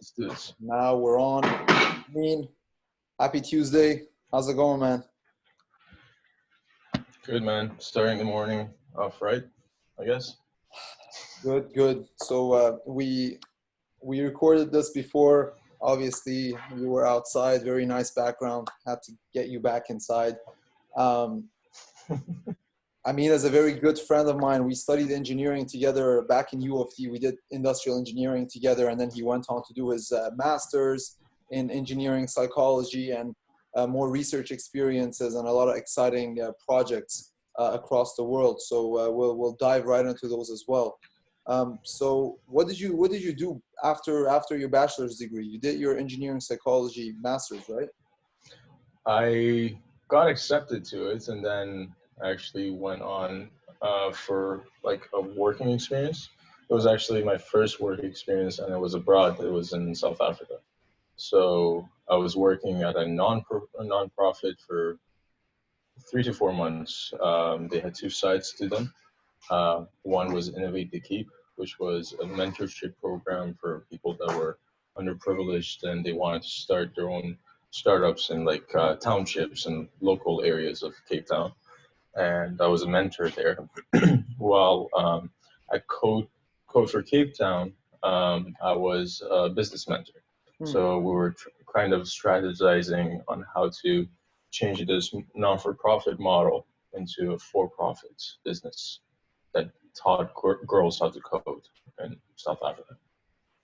Let's do this. Now we're on. Amin, happy Tuesday. How's it going, man? Good, man. Starting the morning off right, I guess. Good, good. So we recorded this before. Obviously, you were outside. Very nice background. Had to get you back inside. Um, Amin is a very good friend of mine. We studied engineering together back in U of T. We did industrial engineering together, and then he went on to do his master's in engineering psychology and more research experiences and a lot of exciting projects across the world. So we'll dive right into those as well. So what did you do after your bachelor's degree? You did your engineering psychology master's, right? I got accepted to it and then actually went on for like a working experience. It was actually my first work experience and it was abroad. It was in South Africa. So I was working at a non-profit for 3 to 4 months. They had two sides to them. One was Innovate to Keep, which was a mentorship program for people that were underprivileged and they wanted to start their own startups in like townships and local areas of Cape Town. And I was a mentor there. While at Code for Cape Town, I was a business mentor. So we were kind of strategizing on how to change this non-for-profit model into a for-profit business that taught girls how to code in South Africa.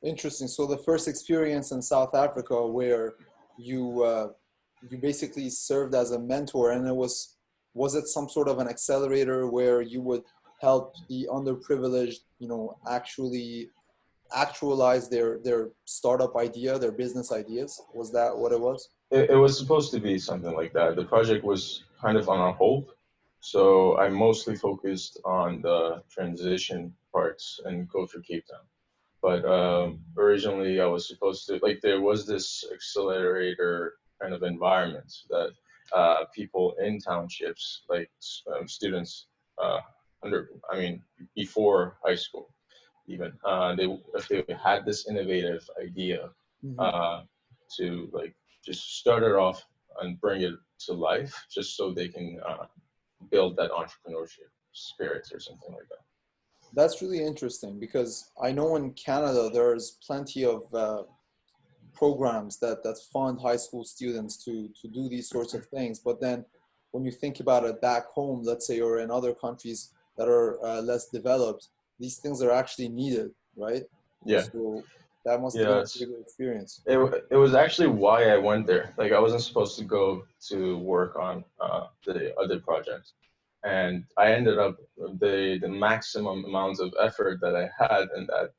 Interesting. So the first experience in South Africa where you basically served as a mentor, and was it some sort of an accelerator where you would help the underprivileged, actually actualize their startup idea, their business ideas? Was that what it was? It was supposed to be something like that. The project was kind of on a hold. So I mostly focused on the transition parts and Code for Cape Town. But originally I was supposed to, like, there was this accelerator kind of environment that people in townships, like students uh, before high school, even, if they had this innovative idea Mm-hmm. uh, to like just start it off and bring it to life, just so they can build that entrepreneurship spirit or something like that. That's really interesting because I know in Canada there's plenty of programs that fund high school students to do these sorts of things. But then when you think about it back home, let's say, or in other countries that are less developed, these things are actually needed, right? Yeah. So that must have been a Yes. pretty good experience. It was actually why I went there. Like I wasn't supposed to go to work on the other projects, and I ended up the maximum amount of effort that I had in that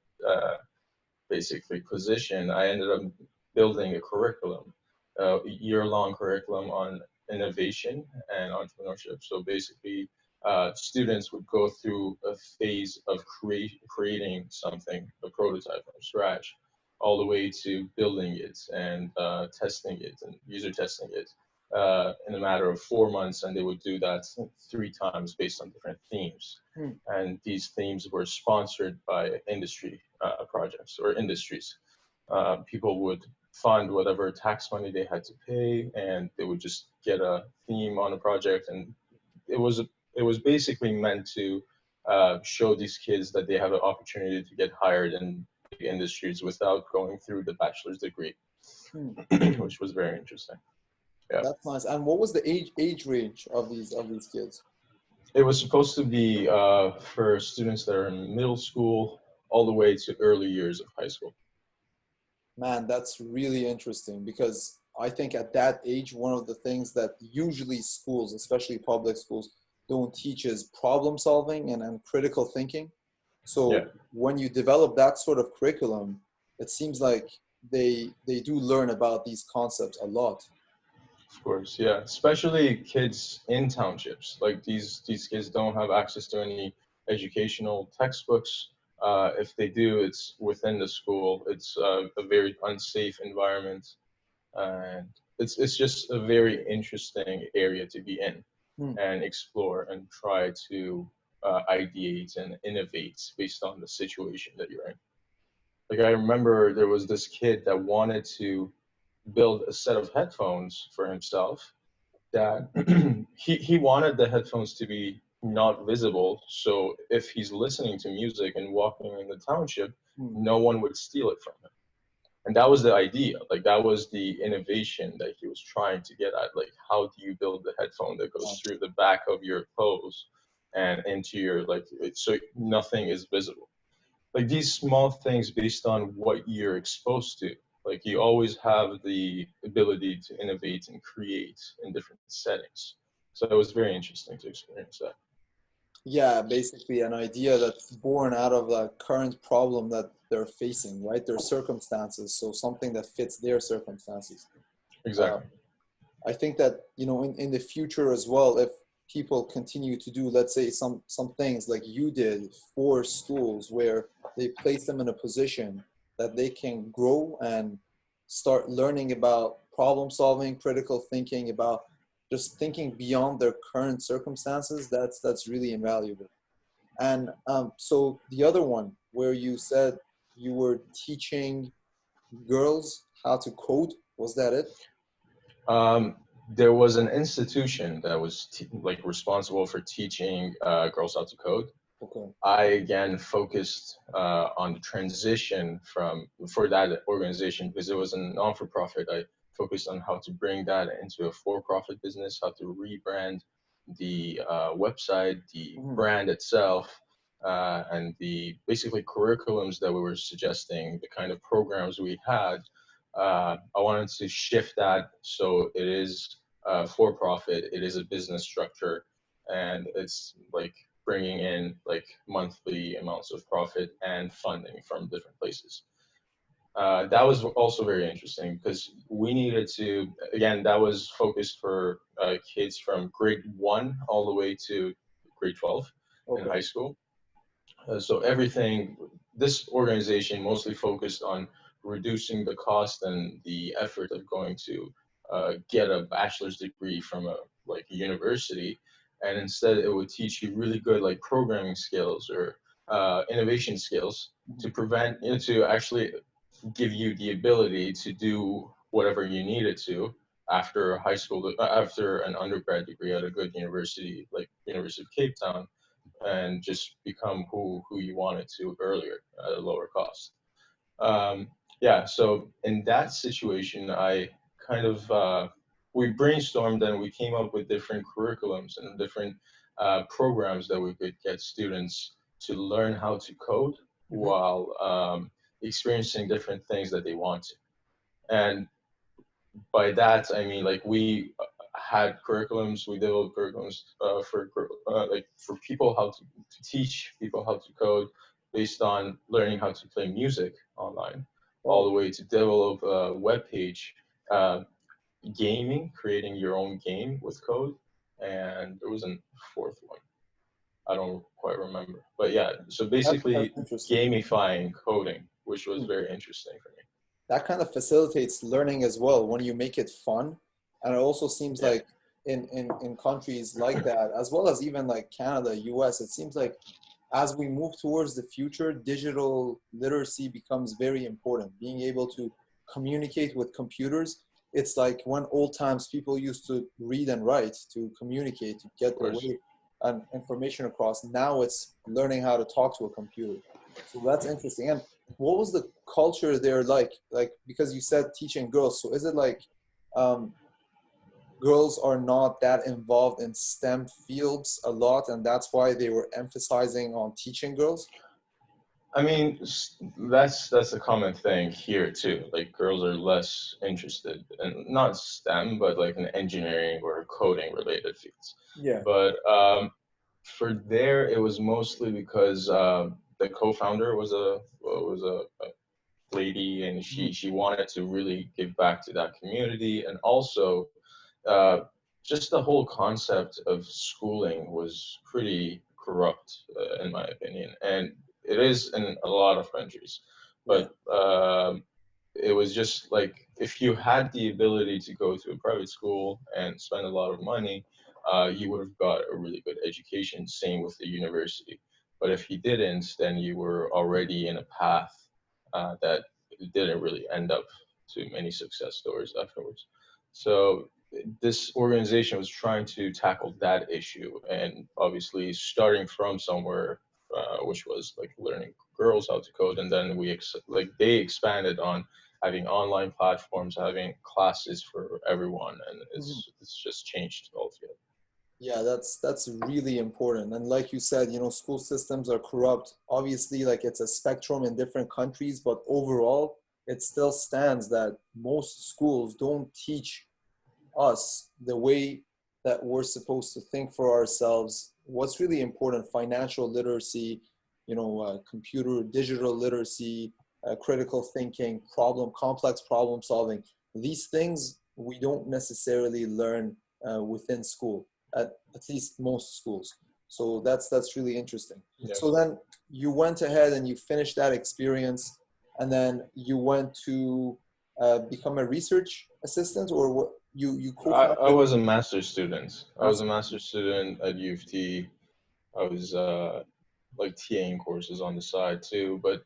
basically position. I ended up building a curriculum, a year-long curriculum on innovation and entrepreneurship. So basically, students would go through a phase of creating something, a prototype from scratch, all the way to building it and testing it and user testing it in a matter of 4 months. And they would do that 3 times based on different themes. Hmm. And these themes were sponsored by industry projects or industries. People would fund whatever tax money they had to pay, and they would just get a theme on a project, and it was it was basically meant to show these kids that they have an opportunity to get hired in big industries without going through the bachelor's degree, Hmm. which was very interesting. Yeah, That's nice. And what was the age range of these kids? it was supposed to be for students that are in middle school all the way to early years of high school. Man, that's really interesting because I think at that age, one of the things that usually schools, especially public schools, don't teach is problem solving and critical thinking. Yeah. So when you develop that sort of curriculum, it seems like they do learn about these concepts a lot. Of course, yeah. Especially kids in townships. Like these kids don't have access to any educational textbooks. If they do, it's within the school. It's a very unsafe environment, and it's just a very interesting area to be in Hmm. and explore and try to ideate and innovate based on the situation that you're in. Like I remember there was this kid that wanted to build a set of headphones for himself that he wanted the headphones to be not visible, so if he's listening to music and walking in the township, Hmm. no one would steal it from him. And that was the idea, like that was the innovation that he was trying to get at, like how do you build the headphone that goes Wow. through the back of your clothes and into your like so nothing is visible. Like these small things based on what you're exposed to, like you always have the ability to innovate and create in different settings. So it was very interesting to experience that. Yeah, basically an idea that's born out of the current problem that they're facing, right? Their circumstances. So something that fits their circumstances. Uh, Exactly. I think that, in the future as well, if people continue to do, let's say, some things like you did for schools, where they place them in a position that they can grow and start learning about problem solving, critical thinking, about just thinking beyond their current circumstances, that's really invaluable. And so the other one where you said you were teaching girls how to code, was that it? Um, there was an institution that was like responsible for teaching girls how to code. Okay. I again focused on the transition from for that organization because it was a non-for-profit. I focused on how to bring that into a for-profit business, how to rebrand the website, the Mhm. brand itself, and the basically curriculums that we were suggesting, the kind of programs we had. I wanted to shift that so it is for-profit, it is a business structure, and it's like bringing in like monthly amounts of profit and funding from different places. That was also very interesting because we needed to, again, that was focused for kids from grade 1 all the way to grade 12 in Okay. high school. So everything, this organization mostly focused on reducing the cost and the effort of going to get a bachelor's degree from a like a university, and instead it would teach you really good like programming skills or innovation skills to Mhm. prevent you know, to actually give you the ability to do whatever you needed to after high school after an undergrad degree at a good university like University of Cape Town and just become who you wanted to earlier at a lower cost. Um, yeah, so in that situation, I kind of we brainstormed and we came up with different curriculums and different programs that we could get students to learn how to code Mhm. while experiencing different things that they want to. And by that I mean like we had curriculums, we developed curriculums like for people how to teach people how to code based on learning how to play music online, all Oh, the way to develop a web page, uh, gaming, creating your own game with code, and there was a fourth one. I don't quite remember, but yeah. So that's basically, interesting. gamifying coding, which was Hmm. very interesting for me. That kind of facilitates learning as well when you make it fun. And it also seems Yeah, like in countries like that, as well as even like Canada, US, it seems like as we move towards the future, digital literacy becomes very important. Being able to communicate with computers. It's like when old times people used to read and write to communicate, to of get their course. way and information across. Now it's learning how to talk to a computer. So that's interesting. And what was the culture there like? Like, because you said teaching girls, so is it like um, girls are not that involved in STEM fields a lot, and that's why they were emphasizing on teaching girls? I mean, that's a common thing here too. Like girls are less interested in not STEM, but like in engineering or coding related fields. Yeah. But for there, it was mostly because the co-founder was a lady, and Mhm. she wanted to really give back to that community, and also uh, just the whole concept of schooling was pretty corrupt, in my opinion, and it is in a lot of countries. Yeah. But it was just like if you had the ability to go to a private school and spend a lot of money, you would have got a really good education. Same with the university. But if you didn't, then you were already in a path that didn't really end up to many success stories afterwards. So this organization was trying to tackle that issue, and obviously starting from somewhere, which was like learning girls how to code, and then like they expanded on having online platforms, having classes for everyone, and Mhm. it's just changed altogether. Yeah, that's really important. And like you said, school systems are corrupt. Obviously, like it's a spectrum in different countries, but overall, it still stands that most schools don't teach us the way that we're supposed to think for ourselves. What's really important: financial literacy, computer, digital literacy, critical thinking, complex problem solving. These things we don't necessarily learn within school, at least most schools. So that's really interesting. So Yes. then you went ahead and you finished that experience, and then you went to become a research assistant, or what? You I co-founded was a master's student. I was a Master. master's student at U of T. I was like TAing courses on the side too. But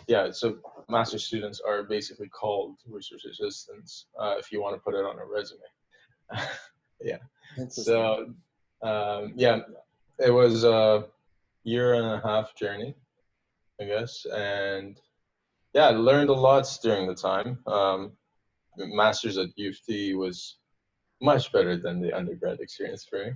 yeah, so master's students are basically called research assistants if you want to put it on a resume. Yeah. Interesting. So yeah, it was a year and a half journey, I guess, and yeah, I learned a lot during the time. The master's at U of T was much better than the undergrad experience for me.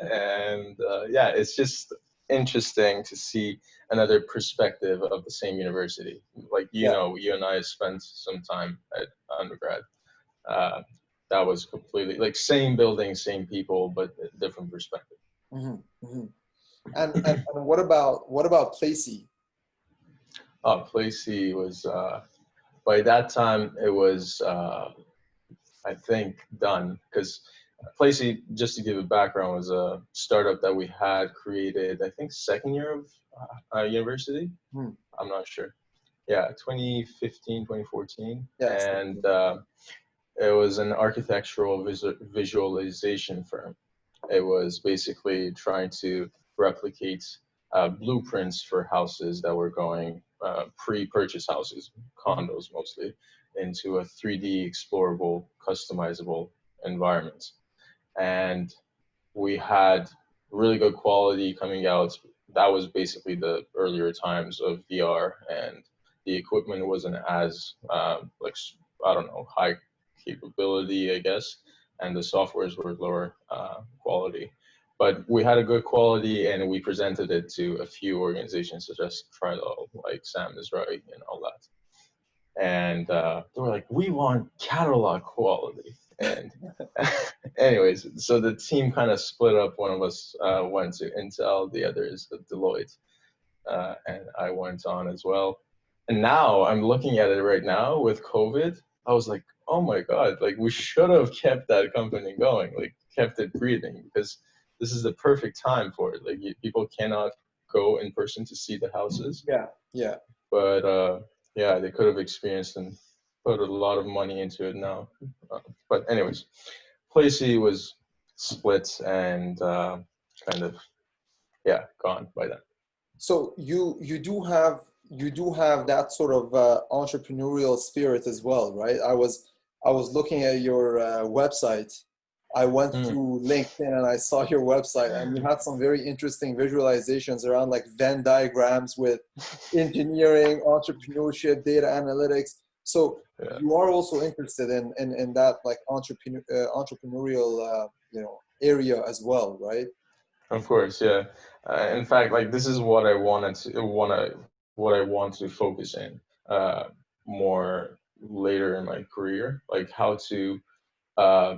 And yeah, it's just interesting to see another perspective of the same university. Like, Yeah. you and I spent some time at undergrad. Uh, that was completely like same building, same people, but a different perspective. Hmm. Hmm. And what about Placey? Oh, Placey was by that time it was I think done because Placey, just to give a background, was a startup that we had created, I think, second year of university. Hmm. I'm not sure. Yeah, 2015, 2014. Yes. And it was an architectural visualization firm. It was basically trying to replicate blueprints for houses that were going pre-purchase houses, Hmm. condos mostly, into a 3D explorable, customizable environment. And we had really good quality coming out. That was basically the earlier times of VR, and the equipment wasn't as like I don't know, high capability, I guess, and the softwares were lower quality. But we had a good quality, and we presented it to a few organizations such as Trilol, like Sam is Right, and all that. And they were like, "We want catalog quality." And anyways, so the team kind of split up. One of us went to Intel, the other is the Deloitte, and I went on as well. And now I'm looking at it right now with COVID. I was like, oh my God, like we should have kept that company going, like kept it breathing, because this is the perfect time for it. Like people cannot go in person to see the houses, Yeah. Yeah. but yeah, they could have experienced and put a lot of money into it now. But anyways, Placey was split and kind of yeah gone by then. So you do have that sort of entrepreneurial spirit as well, right? I was looking at your website. I went Mm. through LinkedIn and I saw your website, and you had some very interesting visualizations around like Venn diagrams with engineering, entrepreneurship, data analytics. So Yeah, you are also interested in that like entrepreneurial area as well, right? of course, yeah. In fact, like this is what I what I want to focus in uh, more later in my career, like how to uh,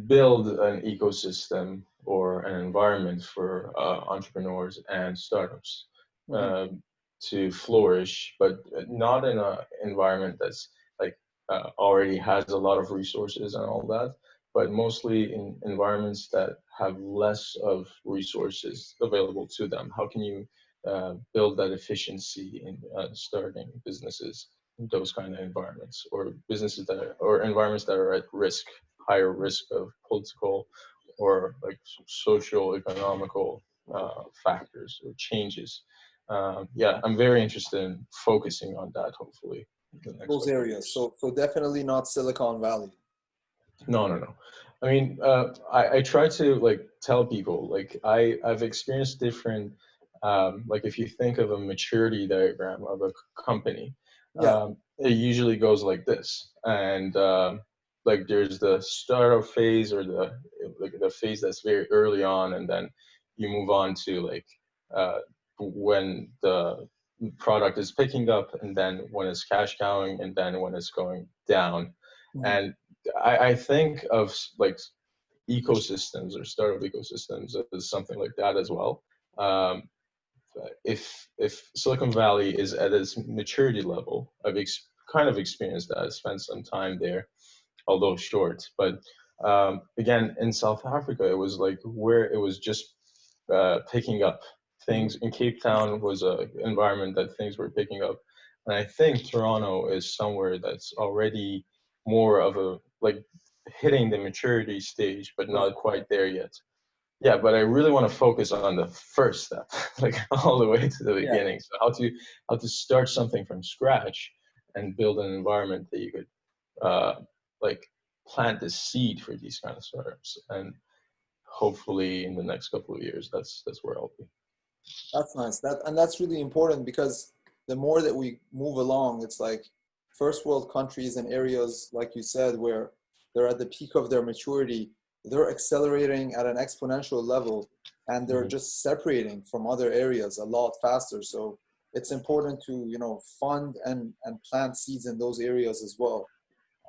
build an ecosystem or an environment for entrepreneurs and startups Hmm. um, to flourish, but not in an environment that's like already has a lot of resources and all that, but mostly in environments that have less of resources available to them. How can you build that efficiency in starting businesses in those kind of environments, or businesses that are, or environments that are at risk, higher risk of political or like social economical factors or changes. yeah, I'm very interested in focusing on that. Hopefully, in the next Those couple of areas. years. So definitely not Silicon Valley. No, no, no. I mean, I try to like tell people like I've experienced different like if you think of a maturity diagram of a company, Yeah. it usually goes like this, and like there's the startup phase or the phase that's very early on, and then you move on to like uh, when the product is picking up, and then when it's cash cowing, and then when it's going down, Mhm. and I think of like ecosystems or startup ecosystems as something like that as well. Um, if Silicon Valley is at its maturity level, kind of experienced that. I spent some time there, although short. But again, in South Africa, it was like where it was just picking up Mhm. things. In Cape Town was a environment that things were picking up, and I think Toronto is somewhere that's already more of a like hitting the maturity stage, but Right. not quite there yet. Yeah, but I really want to focus on the first step, like all the way to the Yeah. beginning. So how to start something from scratch and build an environment that you could like plant the seed for these kind of startups. And hopefully in the next couple of years, that's where I'll be. That's nice. That's really important because the more that we move along, it's like first world countries and areas, like you said, where they're at the peak of their maturity, they're accelerating at an exponential level, and they're Hmm. just separating from other areas a lot faster. So it's important to, fund and plant seeds in those areas as well.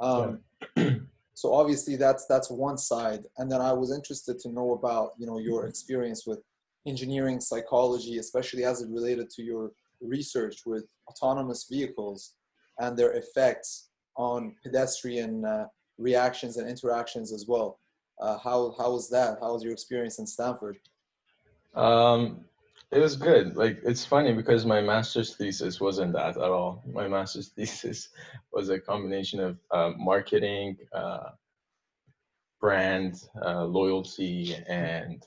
Yeah. Um, so obviously that's one side, and then I was interested to know about your experience with engineering psychology, especially as it related to your research with autonomous vehicles and their effects on pedestrian reactions and interactions as well. How was that? How was your experience in Stanford? Um, it was good. Like it's funny because my master's thesis wasn't that at all. My master's thesis was a combination of marketing, brand loyalty, and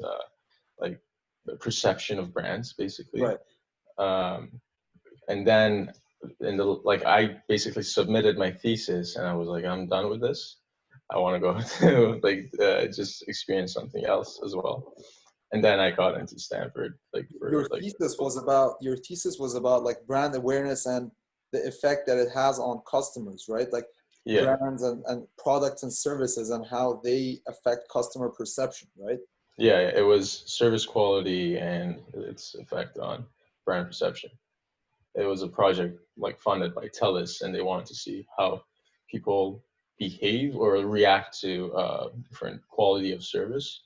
like the perception of brands, basically. Right. Um, and then in the like, I basically submitted my thesis, and I was like, I'm done with this. I want to go to like just experience something else as well. And then I got into Stanford, like for like a couple of months. Your thesis was about like brand awareness and the effect that it has on customers, right? Like Yeah, brands and products and services and how they affect customer perception, right? yeah, it was service quality and its effect on brand perception. It was a project like funded by TELUS, and they wanted to see how people behave or react to different quality of service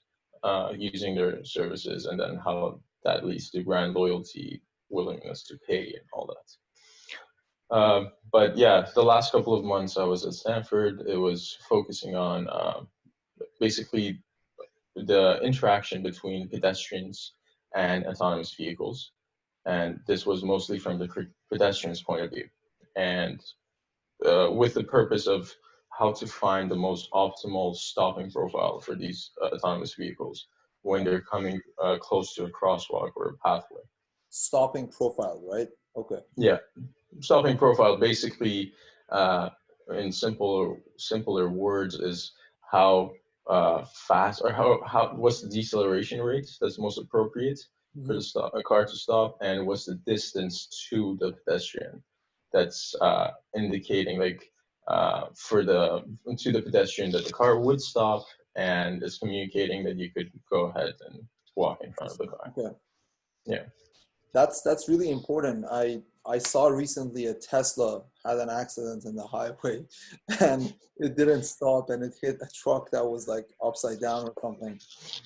using their services, and then how that leads to brand loyalty, willingness to pay, and all that. But yeah, the last couple of months I was at Stanford, it was focusing on basically the interaction between pedestrians and autonomous vehicles, and this was mostly from the pedestrian's point of view, and with the purpose of how to find the most optimal stopping profile for these autonomous vehicles when they're coming close to a crosswalk or a pathway. Stopping profile, right? Okay. Yeah, stopping profile basically, uh, in simpler words, is how fast or how what's the deceleration rate that's most appropriate for Hmm. a car to stop, and what's the distance to the pedestrian that's indicating like for the to the pedestrian that the car would stop, and is communicating that you could go ahead and walk in front of the Interesting. car. Okay. Yeah. That's really important. I saw recently a Tesla had an accident in the highway and it didn't stop and it hit a truck that was like upside down or something.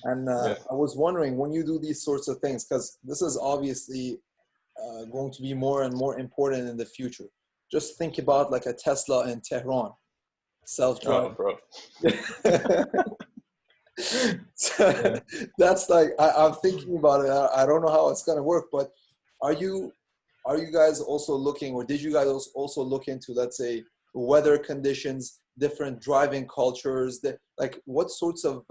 And Yeah. I was wondering when you do these sorts of things, because this is obviously going to be more and more important in the future. Just think about like a Tesla in Tehran, Oh, self-driving. bro. Yeah. That's like I'm thinking about it. I don't know how it's gonna work, but are you are you guys also looking, or did you guys also look into, let's say, weather conditions, different driving cultures, that like what sorts of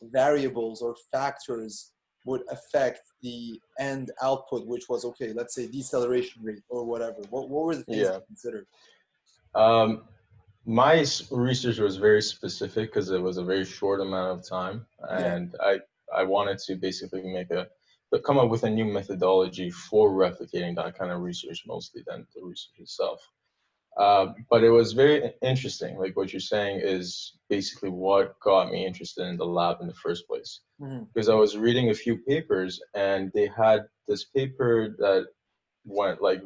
variables or factors would affect the end output, which was, okay, let's say deceleration rate or whatever? What were the things Yeah. you considered? Um, my research was very specific because it was a very short amount of time, Yeah. and I wanted to basically but come up with a new methodology for replicating that kind of research, mostly than the research itself. But it was very interesting. Like what you're saying is basically what got me interested in the lab in the first place. Hmm. Because I was reading a few papers, and they had this paper that went like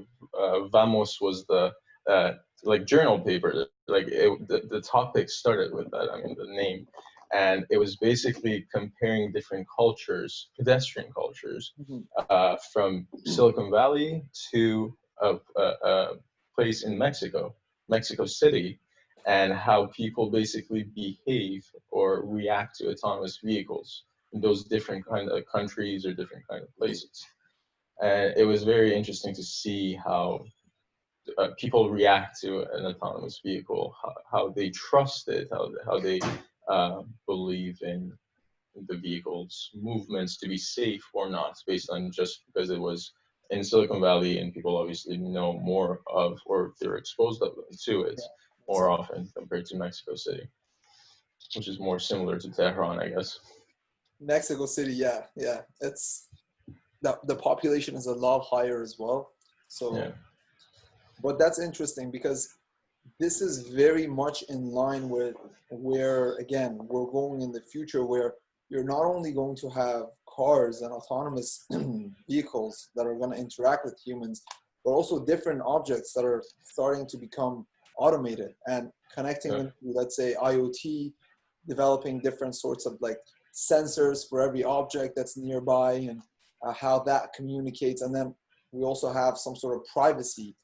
Vamos was the uh, like journal paper. Like the topic started with that. I mean the name, and it was basically comparing different cultures, pedestrian cultures, Hmm. from Silicon Valley to a place in Mexico, Mexico City, and how people basically behave or react to autonomous vehicles in those different kind of countries or different kind of places. And it was very interesting to see how people react to an autonomous vehicle, how they trust it, how they believe in the vehicle's movements to be safe or not, based on just because it was in Silicon Valley and people obviously know more of or they're exposed to it Yeah. more often compared to Mexico City, which is more similar to Tehran, I guess. Mexico City, yeah, yeah. It's the population is a lot higher as well. Yeah, So, but that's interesting because this is very much in line with where, again, we're going in the future, where you're not only going to have cars and autonomous vehicles that are going to interact with humans, but also different objects that are starting to become automated and connecting yeah, them to, let's say, IoT, developing different sorts of like sensors for every object that's nearby, and how that communicates. And then we also have some sort of privacy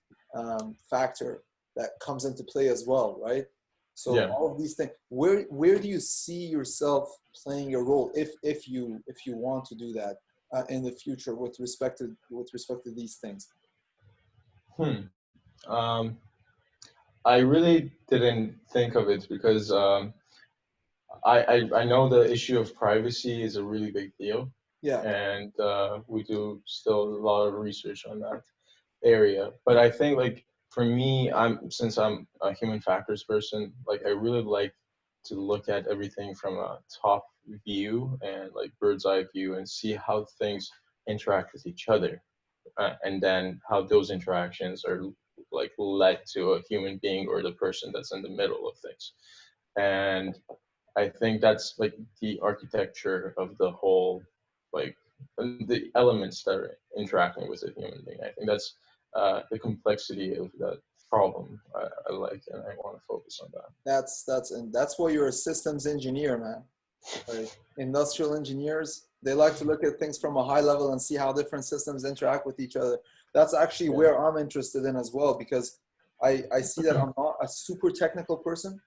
factor that comes into play as well, right? So yeah. all of these things, where do you see yourself playing your role, if you want to do that in the future with respect to these things? Hmm. Um, I really didn't think of it because I know the issue of privacy is a really big deal, Yeah, and we do still a lot of research on that area. But I think like for me, since I'm a human factors person, like I really like to look at everything from a top view and like bird's eye view and see how things interact with each other, and then how those interactions are like led to a human being or the person that's in the middle of things. And I think that's like the architecture of the whole, like the elements that are interacting with a human being. I think that's the complexity of that problem. I like, and I want to focus on that. that's why you're a systems engineer, man. Right? Industrial engineers, they like to look at things from a high level and see how different systems interact with each other. That's actually Yeah, where I'm interested in as well, because I see that I'm not a super technical person,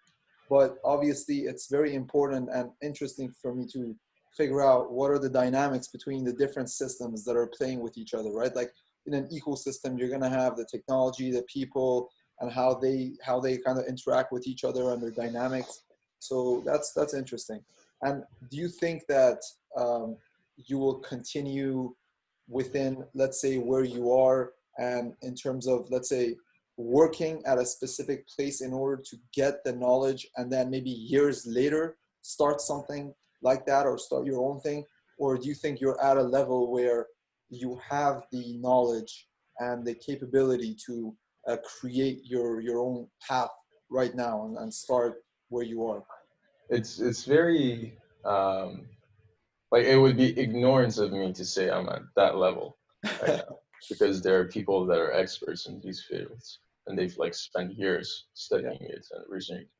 but obviously it's very important and interesting for me to figure out what are the dynamics between the different systems that are playing with each other, right? Like in an ecosystem, you're going to have the technology, the people, and how they kind of interact with each other and their dynamics. So that's interesting. And do you think that you will continue within, let's say, where you are, and in terms of, let's say, working at a specific place in order to get the knowledge, and then maybe years later start something like that or start your own thing? Or do you think you're at a level where you have the knowledge and the capability to create your own path right now, and start where you are? it's very like it would be ignorance of me to say I'm at that level right now because there are people that are experts in these fields and they've like spent years Yeah. studying it and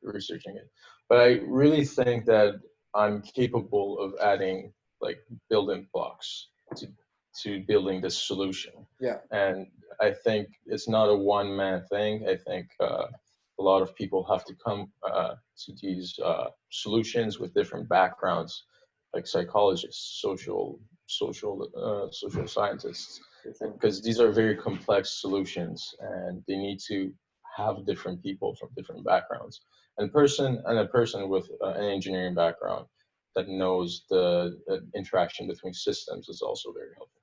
researching it. But I really think that I'm capable of adding like building blocks to building this solution. Yeah. And I think it's not a one man thing. I think a lot of people have to come to these solutions with different backgrounds, like psychologists, social scientists, For sure. because these are very complex solutions, and they need to have different people from different backgrounds. And a person with an engineering background that knows the interaction between systems is also very helpful.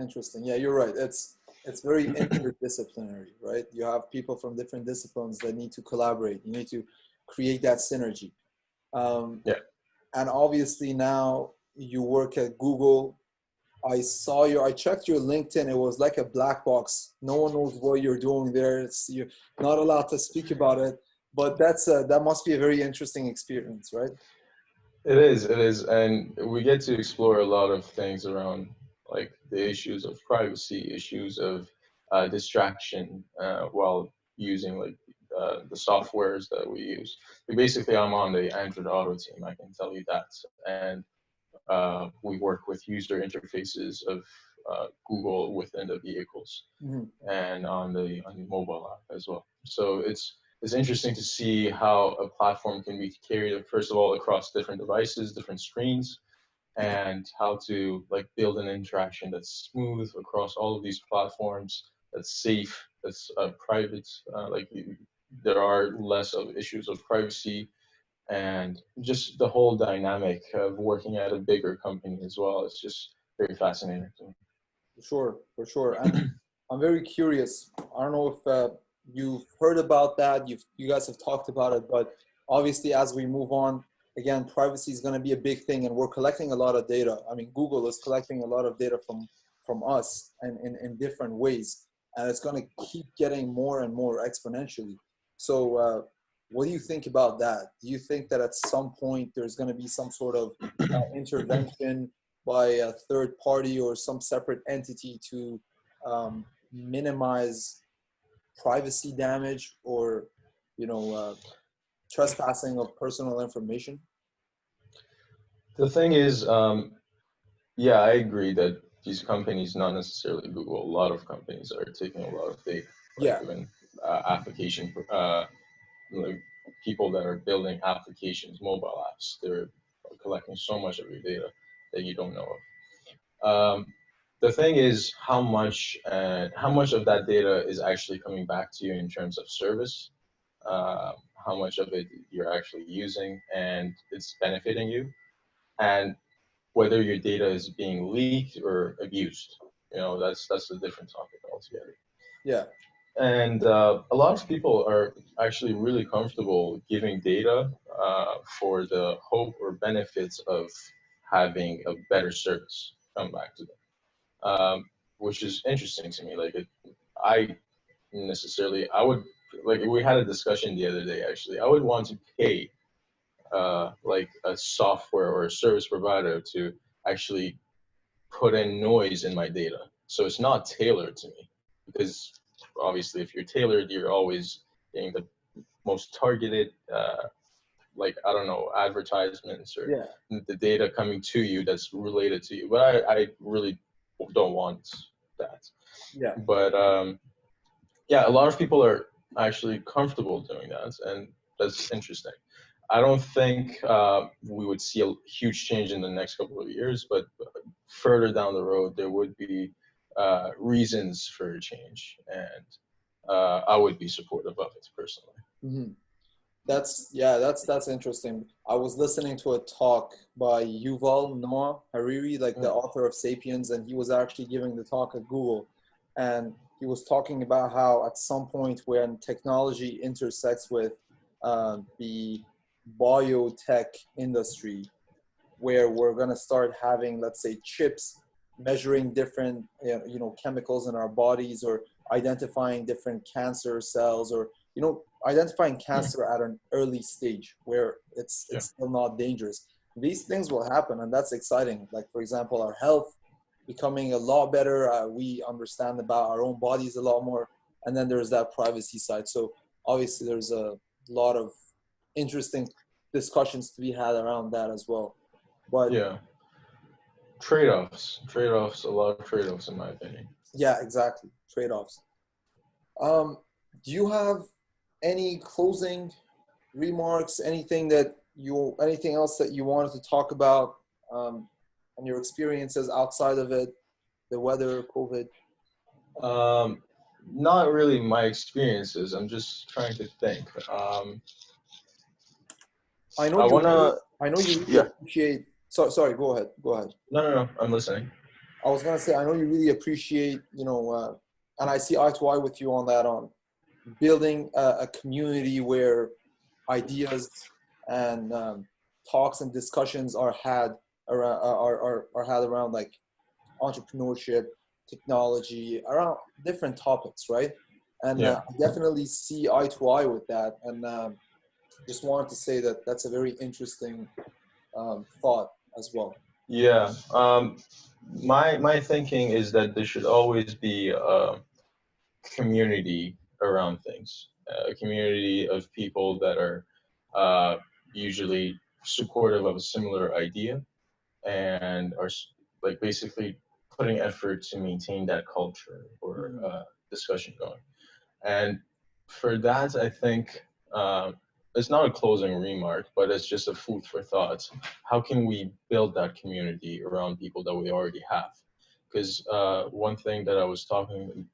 Interesting. Yeah, you're right. It's very interdisciplinary, right? You have people from different disciplines that need to collaborate. You need to create that synergy. Yeah. And obviously now you work at Google. I checked your LinkedIn. It was like a black box. No one knows what you're doing there. You're not allowed to speak about it. But that must be a very interesting experience, right? It is, and we get to explore a lot of things around like the issues of privacy, issues of distraction while using like the softwares that we use. Basically, I'm on the Android Auto team. I can tell you that, and we work with user interfaces of Google within the vehicles Mm-hmm. and on the mobile app as well. So it's interesting to see how a platform can be carried first of all across different devices, different screens, and how to like build an interaction that's smooth across all of these platforms, that's safe, that's private. There are less of issues of privacy and just the whole dynamic of working at a bigger company as well. It's just very fascinating to me. For sure. And I'm very curious. I don't know if you've heard about that. You guys have talked about it, but obviously, as we move on, again, privacy is going to be a big thing, and we're collecting a lot of data. I mean, Google is collecting a lot of data from us, and in different ways, and it's going to keep getting more and more exponentially. So, what do you think about that? Do you think that at some point there's going to be some sort of intervention by a third party or some separate entity to minimize privacy damage or trespassing of personal information? The thing is, yeah, I agree that these companies, not necessarily Google, a lot of companies are taking a lot of data, like Yeah, even application, like people that are building applications, mobile apps, they're collecting so much of your data that you don't know of. The thing is how much of that data is actually coming back to you in terms of service, how much of it you're actually using and it's benefiting you, and whether your data is being leaked or abused. You know, that's a different topic altogether. yeah, And a lot of people are actually really comfortable giving data for the hope or benefits of having a better service come back to them, which is interesting to me. I I would like we had a discussion the other day. Actually, I would want to pay like a software or a service provider to actually put in noise in my data, so it's not tailored to me. Because obviously, if you're tailored, you're always getting the most targeted. Like I don't know, advertisements or yeah, the data coming to you that's related to you. But I really don't want that. yeah, But yeah, a lot of people are actually comfortable doing that, and that's interesting. I don't think we would see a huge change in the next couple of years, but further down the road, there would be reasons for a change, and I would be supportive of it personally. hmm that's interesting. I was listening to a talk by Yuval Noah Hariri, like the Mm, author of *Sapiens*, and he was actually giving the talk at Google, and he was talking about how at some point when technology intersects with the biotech industry, where we're going to start having, let's say, chips measuring different chemicals in our bodies, or identifying different cancer cells, or identifying cancer at an early stage where yeah, it's still not dangerous. These things will happen, and that's exciting. Like, for example, our health becoming a lot better. We understand about our own bodies a lot more, and then there's that privacy side. So obviously there's a lot of interesting discussions to be had around that as well. But yeah. Trade-offs, a lot of trade-offs in my opinion. yeah, exactly. Trade-offs. Do you have any closing remarks? Anything else that you wanted to talk about, and your experiences outside of it, the weather, COVID? Um, Not really my experiences. I'm just trying to think. I know I you're wanna. I know you really Yeah. appreciate. Sorry, go ahead. Go ahead. No. I'm listening. I was gonna say, I know you really appreciate, and I see eye to eye with you on that, on building a community where ideas and talks and discussions are had around are had around like entrepreneurship, technology, around different topics, right? And Yeah. I definitely see eye to eye with that, and just wanted to say that that's a very interesting thought as well. Yeah. My thinking is that there should always be a community around things, a community of people that are uh, usually supportive of a similar idea and are like basically putting effort to maintain that culture or Mm. discussion going. And for that, I think it's not a closing remark, but it's just a food for thought. How can we build that community around people that we already have? Because one thing that I was talking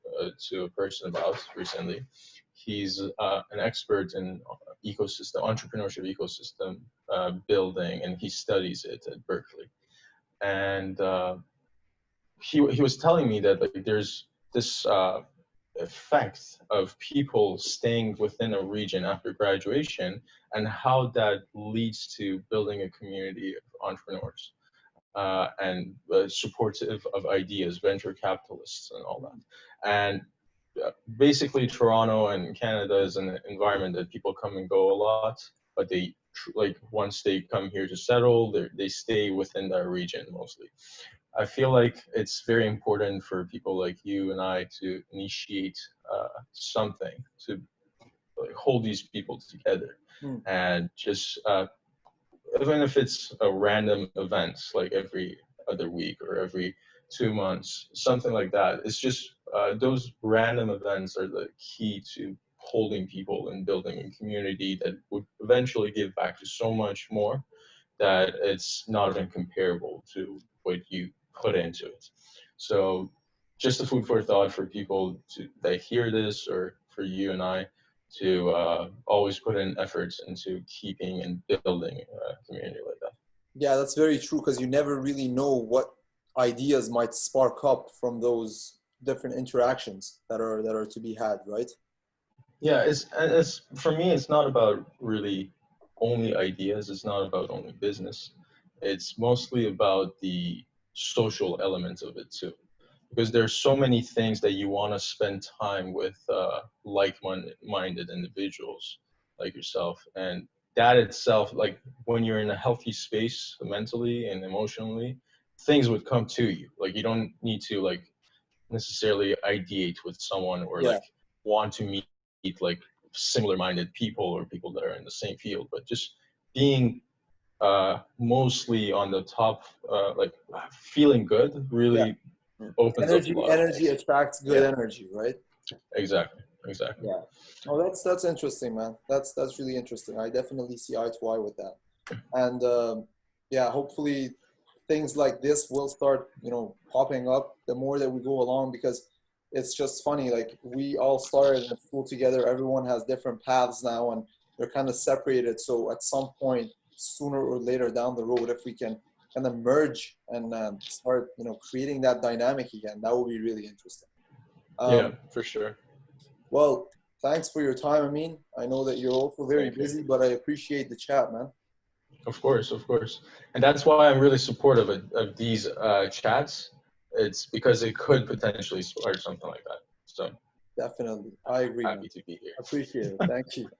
to a person about recently, he's an expert in ecosystem, entrepreneurship ecosystem building, and he studies it at Berkeley. And he was telling me that like there's this effect of people staying within a region after graduation and how that leads to building a community of entrepreneurs and supportive of ideas, venture capitalists, and all that. And basically, Toronto and Canada is an environment that people come and go a lot, but they like once they come here to settle, they stay within that region mostly. I feel like it's very important for people like you and I to initiate something to like, hold these people together, Mm. and just even if it's a random event like every other week or every 2 months, something like that. It's just those random events are the key to holding people and building a community that would eventually give back to so much more that it's not even comparable to what you put into it. So just a food for thought for people to that hear this, or for you and I to always put in efforts into keeping and building a community like that. Yeah, that's very true because you never really know what ideas might spark up from those different interactions that are to be had, right? Yeah, it's for me. It's not about really only ideas. It's not about only business. It's mostly about the social elements of it too, because there's so many things that you want to spend time with like-minded individuals like yourself, and that itself, like when you're in a healthy space mentally and emotionally, things would come to you. Like you don't need to like necessarily ideate with someone or Yeah. like want to meet like similar minded people or people that are in the same field, but just being mostly on the top, like feeling good Yeah. really opens up a lot of Energy things. attracts good Yeah, energy, right? exactly. Yeah. Oh, that's interesting, man. That's really interesting. I definitely see eye to eye with that. And yeah, hopefully things like this will start, popping up the more that we go along, because it's just funny. Like we all started in school together. Everyone has different paths now, and they're kind of separated. So at some point, sooner or later down the road, if we can kind of merge and start, creating that dynamic again, that would be really interesting. Yeah, Um, for sure. well, thanks for your time, Amin. I know that you're also very Thank you. busy, but I appreciate the chat, man. Of course, and that's why I'm really supportive of these chats. It's because it could potentially start something like that. So Definitely. I agree, man. happy to be here. Appreciate it. Thank you.